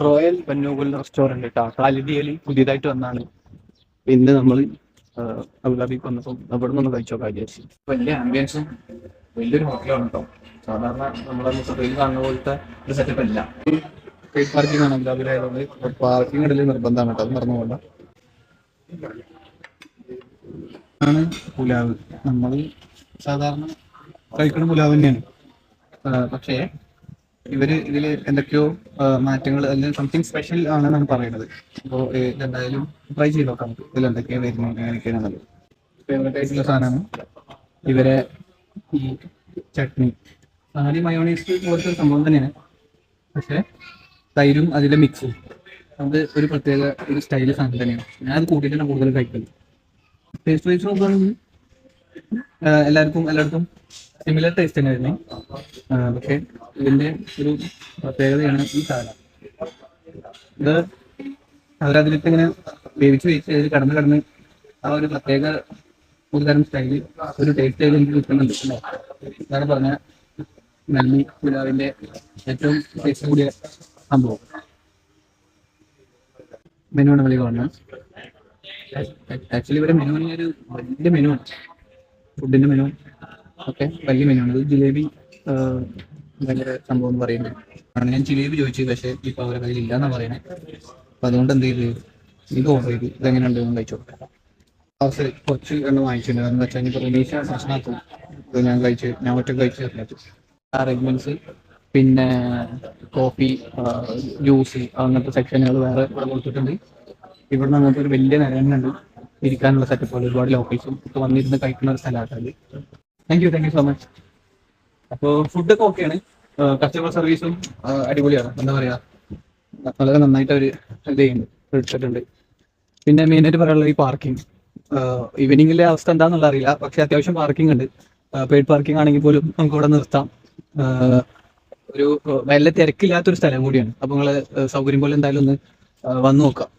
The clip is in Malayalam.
റോയൽ ബന്നോഗുൽ റെസ്റ്റോറൻറ്റ് കേട്ടോ. കാലിദിയയിൽ പുതിയതായിട്ട് വന്നാണ്. ഇന്ന് നമ്മൾ അബുദാബിക്ക് വന്നപ്പോൾ അവിടെ നിന്ന് കഴിച്ചോ വിചാരിച്ചു. വലിയ ആംബിയൻസും വലിയൊരു ഹോട്ടലാണ് കേട്ടോ. സാധാരണ നമ്മളെ മുസഫയിൽ കാണുന്ന പോലത്തെ ഒരു സെറ്റപ്പ് അല്ല. സ്ട്രീറ്റ് പാർക്കിംഗ് ആണ് അബുദാബിയിലായതുകൊണ്ട് പാർക്കിംഗ് ഇടയിൽ നിർബന്ധമാണ് കേട്ടോ. അത് മറന്നു പോകണ്ട. ആണ് പുലാവ്. നമ്മൾ സാധാരണ കഴിക്കുന്ന പുലാവ് തന്നെയാണ്. പക്ഷേ ഇവര് ഇതിൽ എന്തൊക്കെയോ മാറ്റങ്ങൾ അല്ലെങ്കിൽ സംതിങ് സ്പെഷ്യൽ ആണെന്നാണ് പറയുന്നത്. അപ്പോൾ എന്തായാലും ട്രൈ ചെയ്ത് നോക്കാം നമുക്ക് ഇതിൽ എന്തൊക്കെയാണ് വരുന്നത് എങ്ങനെയൊക്കെയാണെന്നുള്ളത്. ഫേവറേറ്റ് ആയിട്ടുള്ള സാധനമാണ് ഇവരെ ഈ ചട്നി. ആദ്യം മയോണൈസ് പോലത്തെ ഒരു സംഭവം തന്നെയാണ്, പക്ഷേ തൈരും അതിലെ മിക്സും അത് ഒരു പ്രത്യേക ഒരു സ്റ്റൈല് സാധനം തന്നെയാണ്. ഞാൻ അത് കൂട്ടിയിട്ടാണ് കൂടുതൽ കഴിക്കുന്നത്. ടേസ്റ്റ് വൈസ് നോക്കുകയാണെങ്കിൽ എല്ലായിടത്തും സിമിലർ ടേസ്റ്റ് തന്നെ വരുന്നത്. പക്ഷേ ഇതിൻ്റെ ഒരു പ്രത്യേകതയാണ് ഈ സാധനം. ഇത് അവരതിലിട്ട് ഇങ്ങനെ വേവിച്ച് അതിൽ കടന്ന് ആ ഒരു പ്രത്യേക ഒരു തരം സ്റ്റൈല് ഒരു ടേസ്റ്റ് ആയിട്ട് എനിക്ക് കിട്ടുന്നുണ്ട്. അതാണ് പറഞ്ഞ നന്ദി പുലാവിൻ്റെ ഏറ്റവും ടേസ്റ്റ് കൂടിയ സംഭവം. മെനുവാണ് വിളി കാണുന്നത്. ആക്ച്വലി ഇവരെ മെനു ഒരു വലിയ മെനു ആണ്. ഫുഡിൻ്റെ മെനു ഒക്കെ വലിയ മെനു ആണ്. ഇത് ജിലേബി ഭയങ്കര സംഭവം എന്ന് പറയുന്നത് ആണ്. ഞാൻ ജിലേബി ചോദിച്ചു, പക്ഷേ ഇപ്പോൾ അവരെ കയ്യിൽ ഇല്ല എന്നാണ് പറയുന്നത്. അപ്പം അതുകൊണ്ട് എന്ത് ചെയ്ത് ഇത് ഓർഡർ ചെയ്തു. ഇതെങ്ങനെയുണ്ട് എന്ന് കഴിച്ചു കൊടുക്കാം. അവസരം കുറച്ച് എണ്ണം വാങ്ങിച്ചിട്ടുണ്ട്. കാരണം എന്താ വെച്ചാൽ ഇപ്പോൾ റിലീസ് പ്രശ്നമാക്കും. ഇത് ഞാൻ ഒറ്റ കഴിച്ച് തരുന്നത് അറേഞ്ച്മെൻറ്റ്സ്, പിന്നെ കോഫി, ജ്യൂസ് അങ്ങനത്തെ സെക്ഷനുകൾ വേറെ ഇവിടെ കൊടുത്തിട്ടുണ്ട്. ഇവിടെ നിന്ന് അങ്ങനത്തെ ഒരു വലിയ നിരങ്ങുണ്ട് ഇരിക്കാനുള്ള സെറ്റപ്പ് പോലെ. ഒരുപാട് ലോക്കൽസും ഒക്കെ വന്നിരുന്ന് കഴിക്കുന്ന ഒരു സ്ഥലമാണ്. Thank you so much. അപ്പോൾ ഫുഡൊക്കെ ഓക്കെയാണ്. കസ്റ്റമർ സർവീസും അടിപൊളിയാണ്. എന്താ പറയുക, വളരെ നന്നായിട്ട് അവർ ഇത് ചെയ്യുന്നുണ്ട്, എടുത്തിട്ടുണ്ട്. പിന്നെ മെയിനായിട്ട് പറയാനുള്ളത് ഈ പാർക്കിംഗ്. ഈവനിങ്ങിലെ അവസ്ഥ എന്താണെന്നുള്ള അറിയില്ല, പക്ഷേ അത്യാവശ്യം പാർക്കിംഗ് ഉണ്ട്. പെയ്ഡ് പാർക്കിംഗ് ആണെങ്കിൽ പോലും നമുക്ക് ഇവിടെ നിർത്താം. ഒരു വലിയ തിരക്കില്ലാത്തൊരു സ്ഥലം കൂടിയാണ്. അപ്പോൾ നിങ്ങൾ സൗകര്യം പോലെ എന്തായാലും ഒന്ന് വന്നു നോക്കാം.